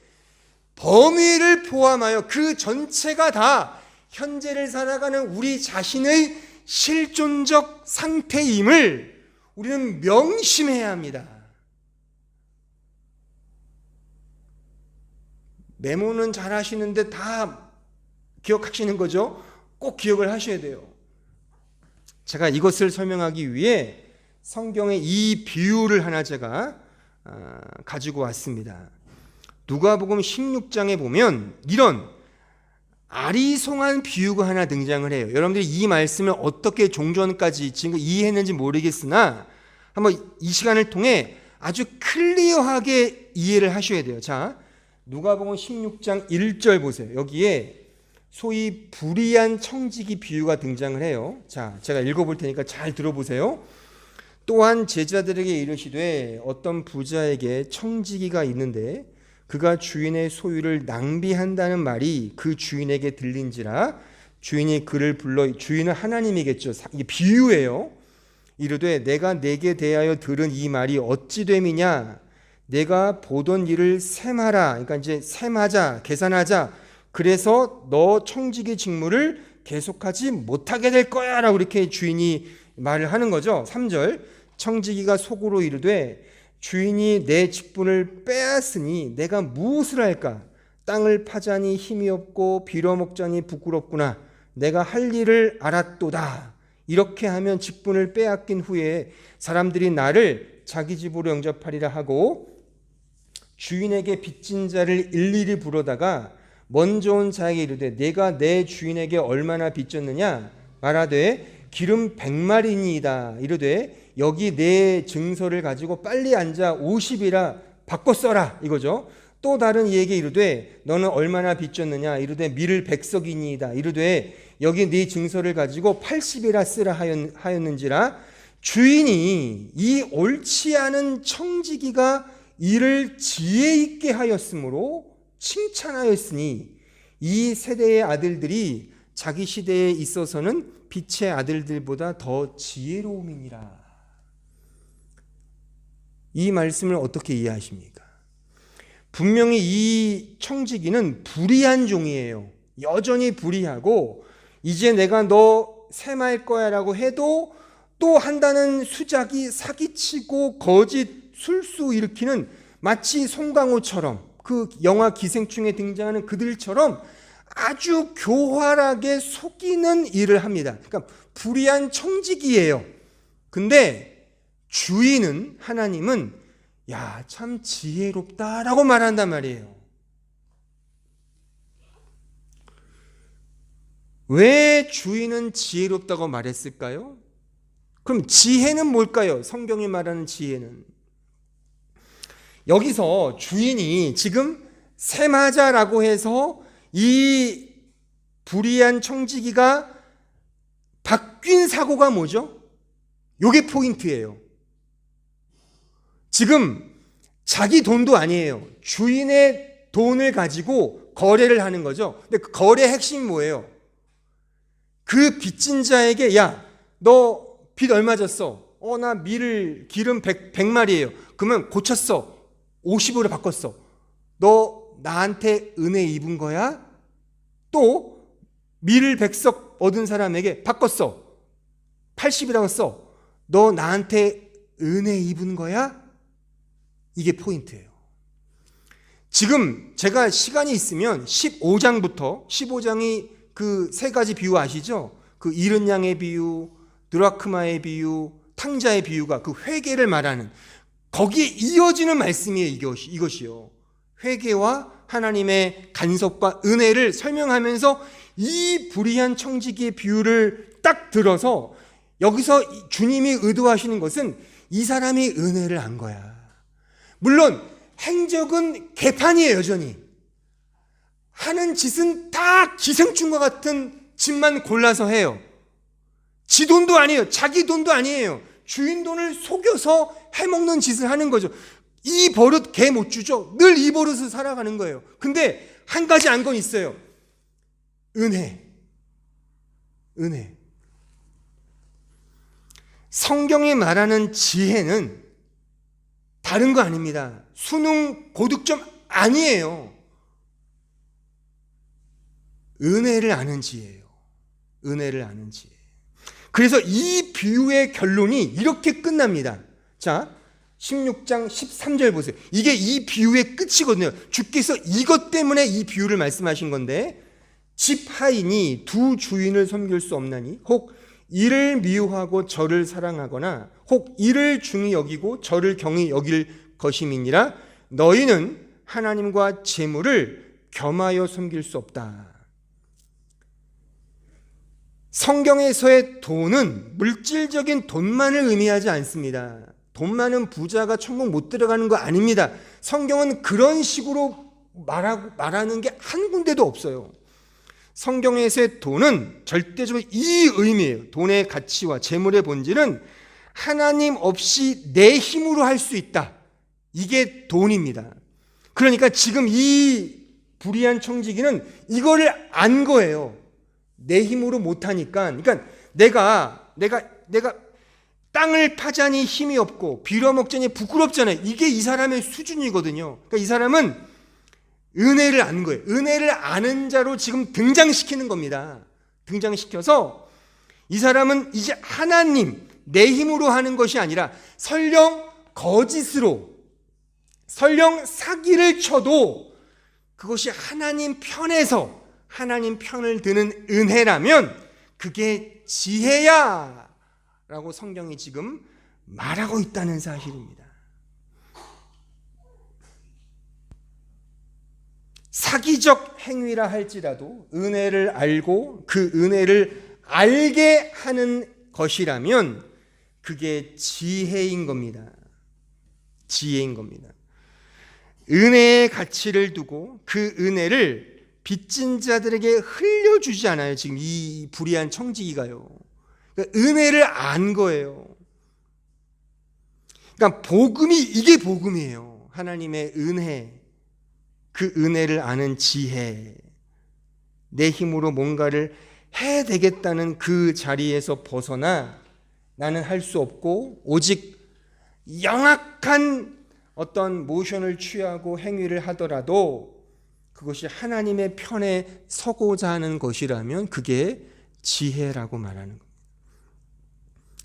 범위를 포함하여 그 전체가 다 현재를 살아가는 우리 자신의 실존적 상태임을 우리는 명심해야 합니다. 메모는 잘 하시는데 다 기억하시는 거죠? 꼭 기억을 하셔야 돼요. 제가 이것을 설명하기 위해 성경의 이 비유를 하나 제가 가지고 왔습니다. 누가복음 16장에 보면 이런 아리송한 비유가 하나 등장을 해요. 여러분들이 이 말씀을 어떻게 종전까지 지금 이해했는지 모르겠으나 한번 이 시간을 통해 아주 클리어하게 이해를 하셔야 돼요. 자, 누가복음 16장 1절 보세요. 여기에 소위 불의한 청지기 비유가 등장을 해요. 자, 제가 읽어볼 테니까 잘 들어보세요. 또한 제자들에게 이르시되 어떤 부자에게 청지기가 있는데 그가 주인의 소유를 낭비한다는 말이 그 주인에게 들린지라 주인이 그를 불러, 주인은 하나님이겠죠. 이게 비유예요. 이르되 내가 내게 대하여 들은 이 말이 어찌 됨이냐, 내가 보던 일을 셈하라. 그러니까 이제 셈하자, 계산하자. 그래서 너 청지기 직무를 계속하지 못하게 될 거야 라고 이렇게 주인이 말을 하는 거죠. 3절 청지기가 속으로 이르되 주인이 내 직분을 빼앗으니 내가 무엇을 할까? 땅을 파자니 힘이 없고 빌어먹자니 부끄럽구나. 내가 할 일을 알았도다. 이렇게 하면 직분을 빼앗긴 후에 사람들이 나를 자기 집으로 영접하리라 하고 주인에게 빚진 자를 일일이 부르다가 먼저 온 자에게 이르되 내가 내 주인에게 얼마나 빚졌느냐 말하되 기름 100마리니이다. 이르되 여기 내 증서를 가지고 빨리 앉아 50이라 바꿔 써라 이거죠. 또 다른 이에게 이르되 너는 얼마나 빚졌느냐 이르되 밀을 100석이니이다. 이르되 여기 네 증서를 가지고 80이라 쓰라 하였는지라. 주인이 이 옳지 않은 청지기가 이를 지혜 있게 하였으므로 칭찬하였으니 이 세대의 아들들이 자기 시대에 있어서는 빛의 아들들보다 더 지혜로움이니라. 이 말씀을 어떻게 이해하십니까? 분명히 이 청지기는 불의한 종이에요. 여전히 불의하고 이제 내가 너 셈할 거야 라고 해도 또 한다는 수작이 사기치고 거짓 술수 일으키는 마치 송강호처럼 그 영화 기생충에 등장하는 그들처럼 아주 교활하게 속이는 일을 합니다. 그러니까 불의한 청지기예요. 근데 주인은 하나님은 야, 참 지혜롭다라고 말한단 말이에요. 왜 주인은 지혜롭다고 말했을까요? 그럼 지혜는 뭘까요? 성경이 말하는 지혜는 여기서 주인이 지금 셈하자라고 해서 이 불의한 청지기가 바뀐 사고가 뭐죠? 요게 포인트예요. 지금 자기 돈도 아니에요. 주인의 돈을 가지고 거래를 하는 거죠. 근데 그 거래의 핵심이 뭐예요? 그 빚진 자에게 야, 너 빚 얼마 졌어? 나 밀 기름 100마리예요. 그러면 고쳤어. 50으로 바꿨어. 너 나한테 은혜 입은 거야? 또 밀 100석 얻은 사람에게 바꿨어. 80이라고 써. 너 나한테 은혜 입은 거야? 이게 포인트예요. 지금 제가 시간이 있으면 15장부터 15장이 그 세 가지 비유 아시죠? 그 잃은 양의 비유, 드라크마의 비유, 탕자의 비유가 그 회개를 말하는 거기에 이어지는 말씀이에요. 이것이요. 회개와 하나님의 간섭과 은혜를 설명하면서 이 불의한 청지기의 비유를 딱 들어서 여기서 주님이 의도하시는 것은 이 사람이 은혜를 안 거야. 물론 행적은 개판이에요. 여전히 하는 짓은 다 기생충과 같은 짓만 골라서 해요. 지 돈도 아니에요. 자기 돈도 아니에요. 주인 돈을 속여서 해먹는 짓을 하는 거죠. 이 버릇 개 못 주죠. 늘 이 버릇을 살아가는 거예요. 근데 한 가지 안 건 있어요. 은혜. 성경이 말하는 지혜는 다른 거 아닙니다. 수능 고득점 아니에요. 은혜를 아는 지혜예요. 은혜를 아는 지혜. 그래서 이 비유의 결론이 이렇게 끝납니다. 자, 16장 13절 보세요. 이게 이 비유의 끝이거든요. 주께서 이것 때문에 이 비유를 말씀하신 건데 집 하인이 두 주인을 섬길 수 없나니 혹 이를 미워하고 저를 사랑하거나 혹 이를 중히 여기고 저를 경히 여길 것임이니라. 너희는 하나님과 재물을 겸하여 섬길 수 없다. 성경에서의 돈은 물질적인 돈만을 의미하지 않습니다. 돈 많은 부자가 천국 못 들어가는 거 아닙니다. 성경은 그런 식으로 말하는 게 한 군데도 없어요. 성경에서의 돈은 절대적으로 이 의미예요. 돈의 가치와 재물의 본질은 하나님 없이 내 힘으로 할 수 있다. 이게 돈입니다. 그러니까 지금 이 불의한 청지기는 이거를 안 거예요. 내 힘으로 못하니까. 그러니까 내가 땅을 파자니 힘이 없고 빌어먹자니 부끄럽잖아요. 이게 이 사람의 수준이거든요. 그러니까 이 사람은 은혜를 아는 거예요. 은혜를 아는 자로 지금 등장시키는 겁니다. 등장시켜서 이 사람은 이제 하나님, 내 힘으로 하는 것이 아니라 설령 거짓으로, 설령 사기를 쳐도 그것이 하나님 편에서 하나님 편을 드는 은혜라면 그게 지혜야 라고 성경이 지금 말하고 있다는 사실입니다. 사기적 행위라 할지라도 은혜를 알고 그 은혜를 알게 하는 것이라면 그게 지혜인 겁니다. 지혜인 겁니다. 은혜의 가치를 두고 그 은혜를 빚진 자들에게 흘려주지 않아요. 지금 이 불의한 청지기가요. 그러니까 은혜를 안 거예요. 그러니까 복음이 이게 복음이에요. 하나님의 은혜, 그 은혜를 아는 지혜, 내 힘으로 뭔가를 해야 되겠다는 그 자리에서 벗어나 나는 할 수 없고 오직 영악한 어떤 모션을 취하고 행위를 하더라도 그것이 하나님의 편에 서고자 하는 것이라면 그게 지혜라고 말하는 겁니다.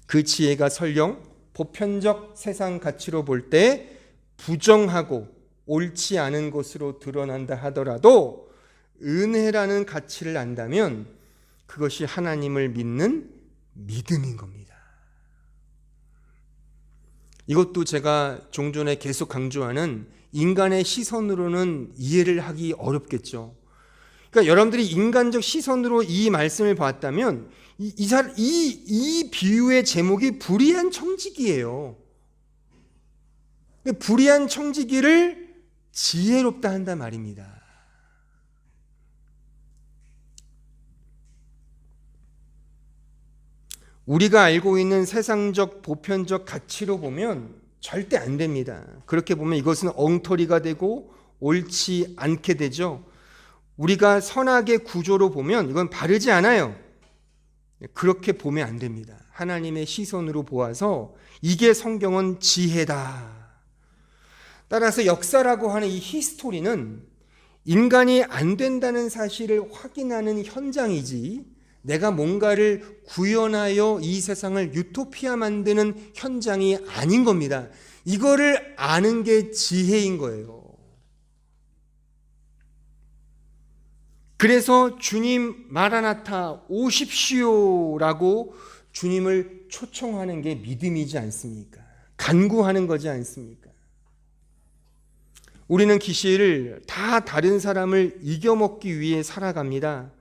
그 지혜가 설령 보편적 세상 가치로 볼 때 부정하고 옳지 않은 것으로 드러난다 하더라도 은혜라는 가치를 안다면 그것이 하나님을 믿는 믿음인 겁니다. 이것도 제가 종전에 계속 강조하는 인간의 시선으로는 이해를 하기 어렵겠죠. 그러니까 여러분들이 인간적 시선으로 이 말씀을 봤다면 이 비유의 제목이 불의한 청지기예요. 불의한 청지기를 지혜롭다 한단 말입니다. 우리가 알고 있는 세상적 보편적 가치로 보면 절대 안 됩니다. 그렇게 보면 이것은 엉터리가 되고 옳지 않게 되죠. 우리가 선악의 구조로 보면 이건 바르지 않아요. 그렇게 보면 안 됩니다. 하나님의 시선으로 보아서 이게 성경은 지혜다. 따라서 역사라고 하는 이 히스토리는 인간이 안 된다는 사실을 확인하는 현장이지 내가 뭔가를 구현하여 이 세상을 유토피아 만드는 현장이 아닌 겁니다. 이거를 아는 게 지혜인 거예요. 그래서 주님 마라나타 오십시오라고 주님을 초청하는 게 믿음이지 않습니까? 간구하는 거지 않습니까? 우리는 기시를 다 다른 사람을 이겨먹기 위해 살아갑니다.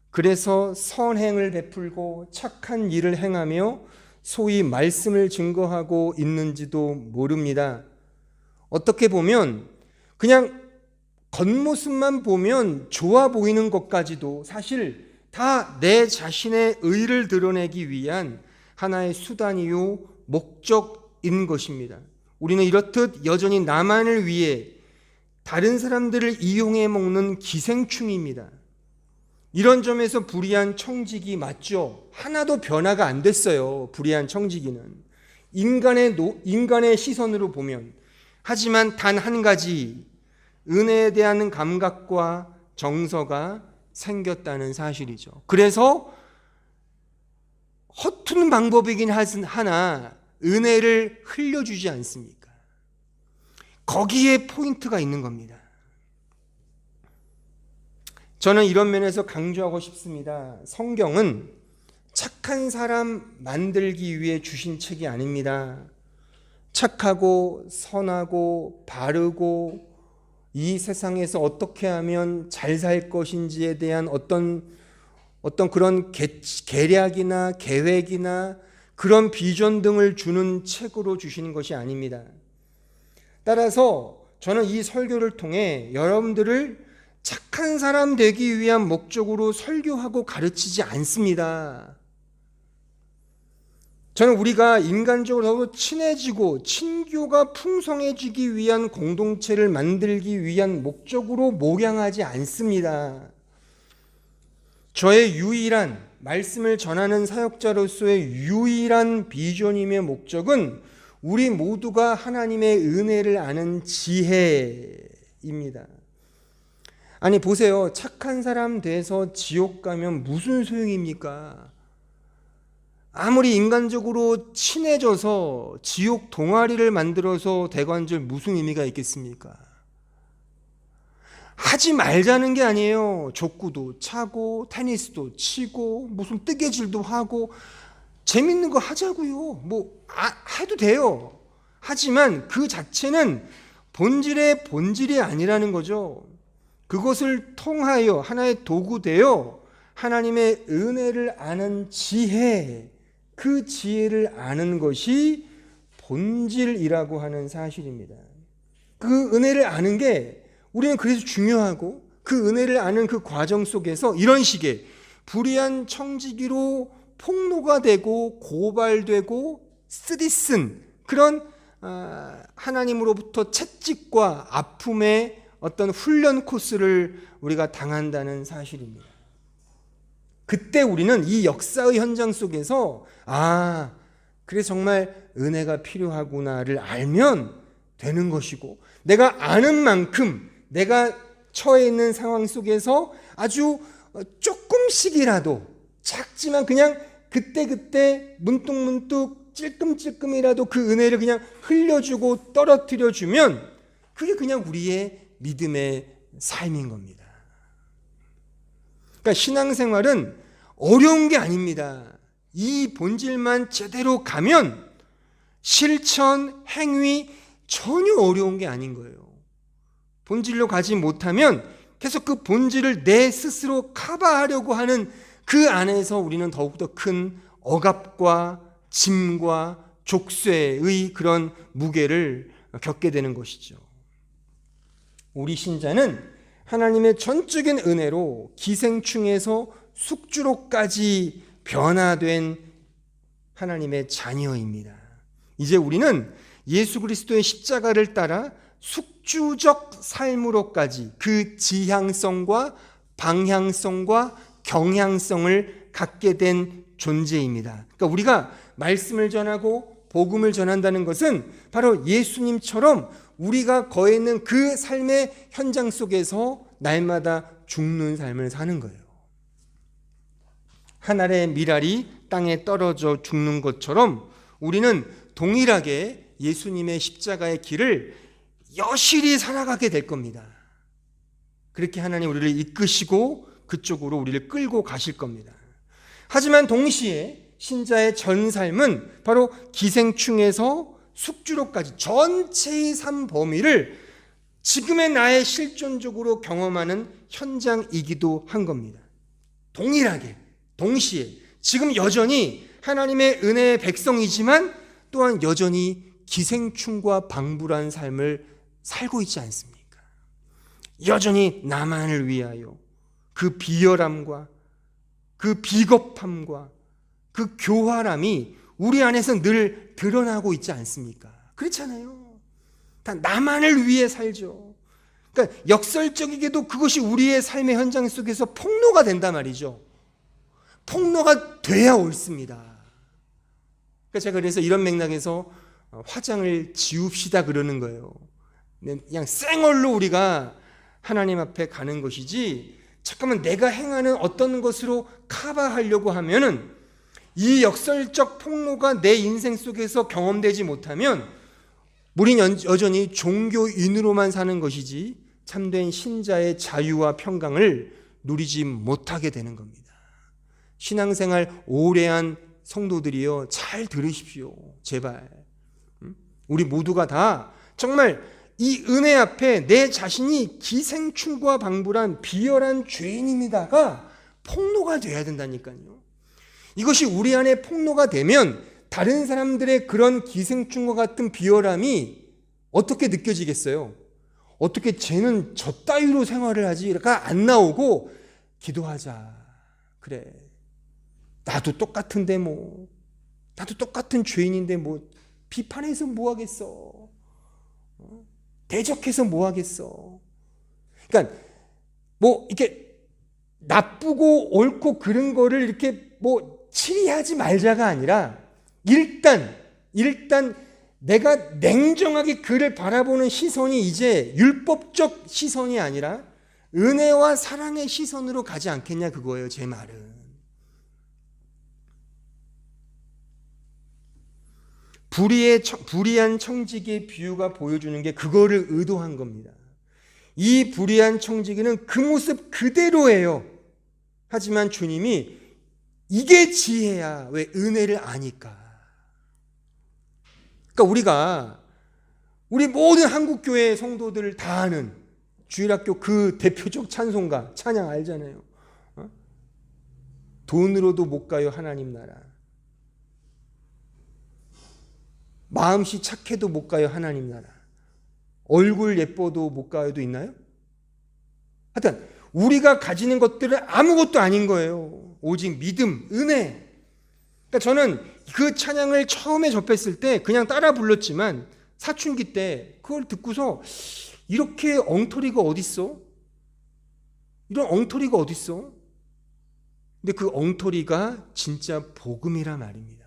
그래서 선행을 베풀고 착한 일을 행하며 소위 말씀을 증거하고 있는지도 모릅니다. 어떻게 보면 그냥 겉모습만 보면 좋아 보이는 것까지도 사실 다 내 자신의 의를 드러내기 위한 하나의 수단이요 목적인 것입니다. 우리는 이렇듯 여전히 나만을 위해 다른 사람들을 이용해 먹는 기생충입니다. 이런 점에서 불의한 청지기 맞죠? 하나도 변화가 안 됐어요. 불의한 청지기는 인간의 시선으로 보면. 하지만 단 한 가지 은혜에 대한 감각과 정서가 생겼다는 사실이죠. 그래서 허투는 방법이긴 하나 은혜를 흘려주지 않습니까? 거기에 포인트가 있는 겁니다. 저는 이런 면에서 강조하고 싶습니다. 성경은 착한 사람 만들기 위해 주신 책이 아닙니다. 착하고 선하고 바르고 이 세상에서 어떻게 하면 잘 살 것인지에 대한 어떤 그런 계략이나 계획이나 그런 비전 등을 주는 책으로 주시는 것이 아닙니다. 따라서 저는 이 설교를 통해 여러분들을 착한 사람 되기 위한 목적으로 설교하고 가르치지 않습니다. 저는 우리가 인간적으로 더욱 친해지고 친교가 풍성해지기 위한 공동체를 만들기 위한 목적으로 목양하지 않습니다. 저의 유일한 말씀을 전하는 사역자로서의 유일한 비전이며 목적은 우리 모두가 하나님의 은혜를 아는 지혜입니다. 아니 보세요. 착한 사람 돼서 지옥 가면 무슨 소용입니까? 아무리 인간적으로 친해져서 지옥 동아리를 만들어서 대관절 무슨 의미가 있겠습니까? 하지 말자는 게 아니에요. 족구도 차고 테니스도 치고 무슨 뜨개질도 하고 재밌는 거 하자고요. 해도 돼요. 하지만 그 자체는 본질이 아니라는 거죠. 그것을 통하여 하나의 도구 되어 하나님의 은혜를 아는 지혜, 그 지혜를 아는 것이 본질이라고 하는 사실입니다. 그 은혜를 아는 게 우리는 그래서 중요하고, 그 은혜를 아는 그 과정 속에서 이런 식의 불의한 청지기로 폭로가 되고 고발되고 쓰디쓴 그런 하나님으로부터 채찍과 아픔의 어떤 훈련 코스를 우리가 당한다는 사실입니다. 그때 우리는 이 역사의 현장 속에서 그래 정말 은혜가 필요하구나를 알면 되는 것이고, 내가 아는 만큼 내가 처해 있는 상황 속에서 아주 조금씩이라도 작지만 그냥 그때그때 문득문득 찔끔찔끔이라도 그 은혜를 그냥 흘려주고 떨어뜨려주면 그게 그냥 우리의 믿음의 삶인 겁니다. 그러니까 신앙생활은 어려운 게 아닙니다. 이 본질만 제대로 가면 실천, 행위 전혀 어려운 게 아닌 거예요. 본질로 가지 못하면 계속 그 본질을 내 스스로 커버하려고 하는 그 안에서 우리는 더욱더 큰 억압과 짐과 족쇄의 그런 무게를 겪게 되는 것이죠. 우리 신자는 하나님의 전적인 은혜로 기생충에서 숙주로까지 변화된 하나님의 자녀입니다. 이제 우리는 예수 그리스도의 십자가를 따라 숙주적 삶으로까지 그 지향성과 방향성과 경향성을 갖게 된 존재입니다. 그러니까 우리가 말씀을 전하고 복음을 전한다는 것은 바로 예수님처럼 우리가 거해 있는 그 삶의 현장 속에서 날마다 죽는 삶을 사는 거예요. 한 알의 밀알이 땅에 떨어져 죽는 것처럼 우리는 동일하게 예수님의 십자가의 길을 여실히 살아가게 될 겁니다. 그렇게 하나님 우리를 이끄시고 그쪽으로 우리를 끌고 가실 겁니다. 하지만 동시에 신자의 전 삶은 바로 기생충에서 숙주로까지 전체의 삶 범위를 지금의 나의 실존적으로 경험하는 현장이기도 한 겁니다. 동일하게, 동시에 지금 여전히 하나님의 은혜의 백성이지만 또한 여전히 기생충과 방불한 삶을 살고 있지 않습니까? 여전히 나만을 위하여 그 비열함과 그 비겁함과 그 교활함이 우리 안에서 늘 드러나고 있지 않습니까? 그렇잖아요. 다 나만을 위해 살죠. 그러니까 역설적이게도 그것이 우리의 삶의 현장 속에서 폭로가 된단 말이죠. 폭로가 돼야 옳습니다. 그러니까 제가 그래서 이런 맥락에서 화장을 지웁시다 그러는 거예요. 그냥 생얼로 우리가 하나님 앞에 가는 것이지, 잠깐만 내가 행하는 어떤 것으로 커버하려고 하면은 이 역설적 폭로가 내 인생 속에서 경험되지 못하면 우리는 여전히 종교인으로만 사는 것이지 참된 신자의 자유와 평강을 누리지 못하게 되는 겁니다. 신앙생활 오래 한 성도들이요, 잘 들으십시오. 제발. 우리 모두가 다 정말 이 은혜 앞에 내 자신이 기생충과 방불한 비열한 죄인입니다가 폭로가 돼야 된다니까요. 이것이 우리 안에 폭로가 되면 다른 사람들의 그런 기생충과 같은 비열함이 어떻게 느껴지겠어요? 어떻게 쟤는 저 따위로 생활을 하지가 안 나오고, 기도하자. 그래, 나도 똑같은데 나도 똑같은 죄인인데 비판해서 뭐 하겠어? 대적해서 뭐 하겠어? 그러니까 이렇게 나쁘고 옳고 그런 거를 이렇게 치리하지 말자가 아니라 일단 내가 냉정하게 그를 바라보는 시선이 이제 율법적 시선이 아니라 은혜와 사랑의 시선으로 가지 않겠냐, 그거예요, 제 말은. 불의한 청지기의 비유가 보여주는 게 그거를 의도한 겁니다. 이 불의한 청지기는 그 모습 그대로예요. 하지만 주님이 이게 지혜야. 왜? 은혜를 아니까. 그러니까 우리 모든 한국교회 성도들을 다 아는 주일학교 그 대표적 찬송가 찬양 알잖아요. 돈으로도 못 가요 하나님 나라. 마음씨 착해도 못 가요 하나님 나라. 얼굴 예뻐도 못 가요도 있나요? 하여튼 우리가 가지는 것들은 아무것도 아닌 거예요. 오직 믿음, 은혜. 그러니까 저는 그 찬양을 처음에 접했을 때 그냥 따라 불렀지만 사춘기 때 그걸 듣고서 이렇게 엉터리가 어딨어? 이런 엉터리가 어딨어? 근데 그 엉터리가 진짜 복음이라 말입니다.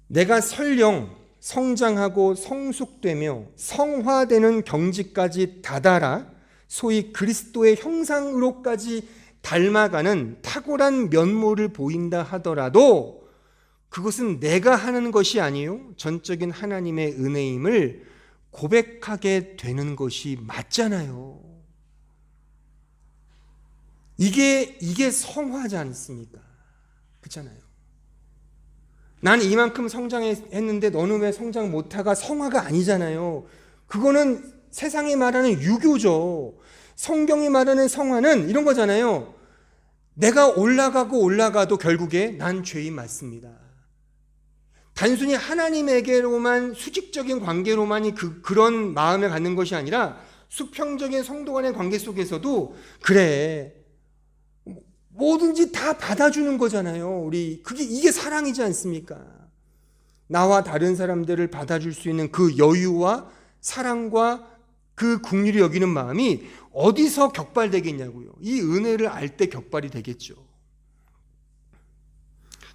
내가 설령 성장하고 성숙되며 성화되는 경지까지 다다라 소위 그리스도의 형상으로까지 닮아가는 탁월한 면모를 보인다 하더라도 그것은 내가 하는 것이 아니요 전적인 하나님의 은혜임을 고백하게 되는 것이 맞잖아요. 이게 성화지 않습니까? 그렇잖아요. 난 이만큼 성장했는데 너는 왜 성장 못하가 성화가 아니잖아요. 그거는 세상이 말하는 유교죠. 성경이 말하는 성화는 이런 거잖아요. 내가 올라가도 결국에 난 죄인 맞습니다. 단순히 하나님에게로만 수직적인 관계로만이 그런 마음을 갖는 것이 아니라 수평적인 성도 간의 관계 속에서도 그래 뭐든지 다 받아주는 거잖아요. 이게 사랑이지 않습니까? 나와 다른 사람들을 받아줄 수 있는 그 여유와 사랑과 그 긍휼히 여기는 마음이 어디서 격발되겠냐고요. 이 은혜를 알 때 격발이 되겠죠.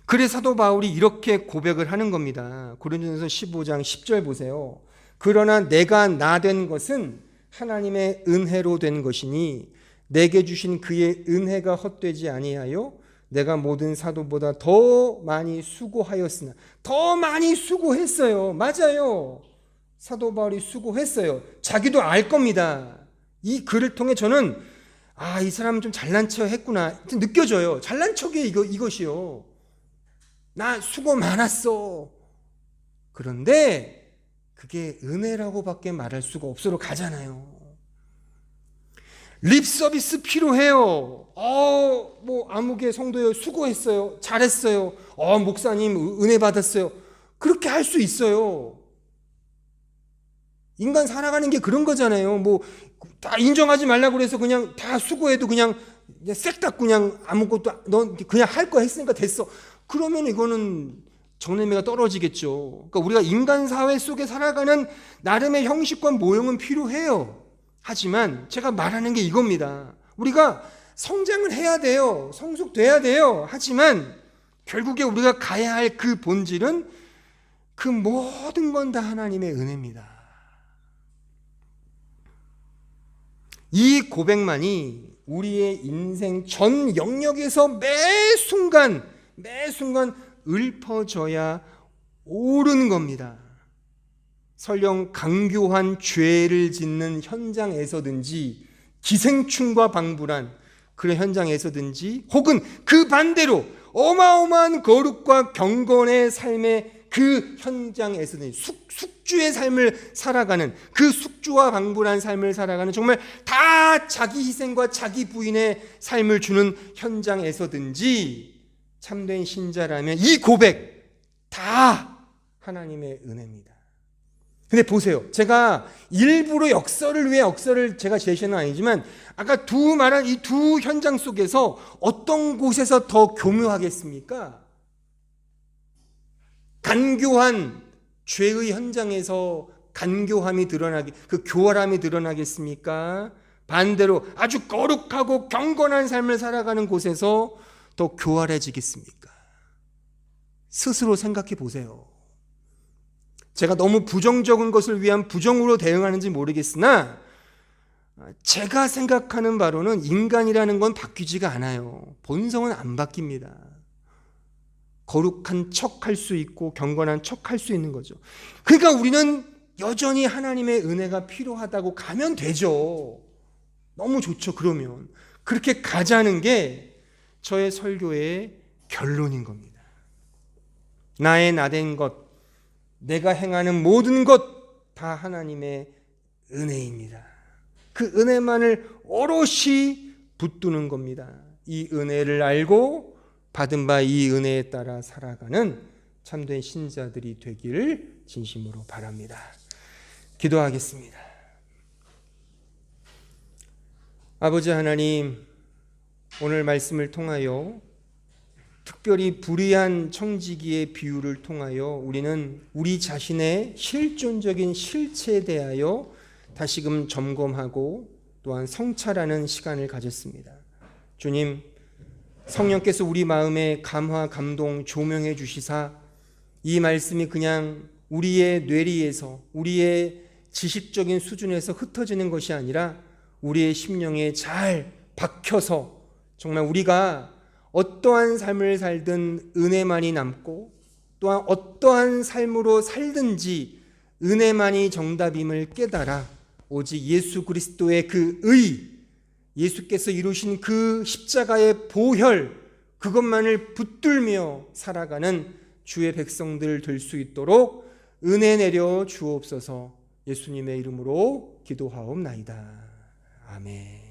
그래서 사도 바울이 이렇게 고백을 하는 겁니다. 고린도전서 15장 10절 보세요. 그러나 내가 나 된 것은 하나님의 은혜로 된 것이니 내게 주신 그의 은혜가 헛되지 아니하여 내가 모든 사도보다 더 많이 수고하였으나 더 많이 수고했어요. 맞아요. 사도 바울이 수고했어요. 자기도 알 겁니다. 이 글을 통해 저는 이 사람은 좀 잘난 척 했구나 느껴져요. 잘난 척이 이것이요. 나 수고 많았어. 그런데 그게 은혜라고밖에 말할 수가 없어로 가잖아요. 립 서비스 필요해요. 아무개 성도요 수고했어요. 잘했어요. 목사님 은혜 받았어요. 그렇게 할 수 있어요. 인간 살아가는 게 그런 거잖아요. 다 인정하지 말라고 그래서 그냥 다 수고해도 그냥 색 다 그냥 아무것도 넌 그냥 할 거 했으니까 됐어. 그러면 이거는 정례미가 떨어지겠죠. 그러니까 우리가 인간 사회 속에 살아가는 나름의 형식과 모형은 필요해요. 하지만 제가 말하는 게 이겁니다. 우리가 성장을 해야 돼요. 성숙돼야 돼요. 하지만 결국에 우리가 가야 할 그 본질은 그 모든 건 다 하나님의 은혜입니다. 이 고백만이 우리의 인생 전 영역에서 매 순간 읊어져야 옳은 겁니다. 설령 강교한 죄를 짓는 현장에서든지 기생충과 방불한 그런 현장에서든지 혹은 그 반대로 어마어마한 거룩과 경건의 삶의 그 현장에서든지 숙주의 삶을 살아가는 그 숙주와 방불한 삶을 살아가는 정말 다 자기 희생과 자기 부인의 삶을 주는 현장에서든지 참된 신자라면 이 고백 다 하나님의 은혜입니다. 근데 보세요. 제가 일부러 역설을 위해 역설을 제가 제시하는 건 아니지만 아까 말한 이 두 현장 속에서 어떤 곳에서 더 교묘하겠습니까? 간교한 죄의 현장에서 간교함이 그 교활함이 드러나겠습니까? 반대로 아주 거룩하고 경건한 삶을 살아가는 곳에서 더 교활해지겠습니까? 스스로 생각해 보세요. 제가 너무 부정적인 것을 위한 부정으로 대응하는지 모르겠으나 제가 생각하는 바로는 인간이라는 건 바뀌지가 않아요. 본성은 안 바뀝니다. 거룩한 척 할 수 있고 경건한 척 할 수 있는 거죠. 그러니까 우리는 여전히 하나님의 은혜가 필요하다고 가면 되죠. 너무 좋죠. 그러면 그렇게 가자는 게 저의 설교의 결론인 겁니다. 나의 나된 것, 내가 행하는 모든 것 다 하나님의 은혜입니다. 그 은혜만을 오롯이 붙드는 겁니다. 이 은혜를 알고 받은 바 이 은혜에 따라 살아가는 참된 신자들이 되기를 진심으로 바랍니다. 기도하겠습니다. 아버지 하나님, 오늘 말씀을 통하여 특별히 불의한 청지기의 비유를 통하여 우리는 우리 자신의 실존적인 실체에 대하여 다시금 점검하고 또한 성찰하는 시간을 가졌습니다. 주님, 성령께서 우리 마음에 감화, 감동, 조명해 주시사 이 말씀이 그냥 우리의 뇌리에서, 우리의 지식적인 수준에서 흩어지는 것이 아니라 우리의 심령에 잘 박혀서 정말 우리가 어떠한 삶을 살든 은혜만이 남고 또한 어떠한 삶으로 살든지 은혜만이 정답임을 깨달아 오직 예수 그리스도의 그 의, 예수께서 이루신 그 십자가의 보혈, 그것만을 붙들며 살아가는 주의 백성들 될 수 있도록 은혜 내려 주옵소서. 예수님의 이름으로 기도하옵나이다. 아멘.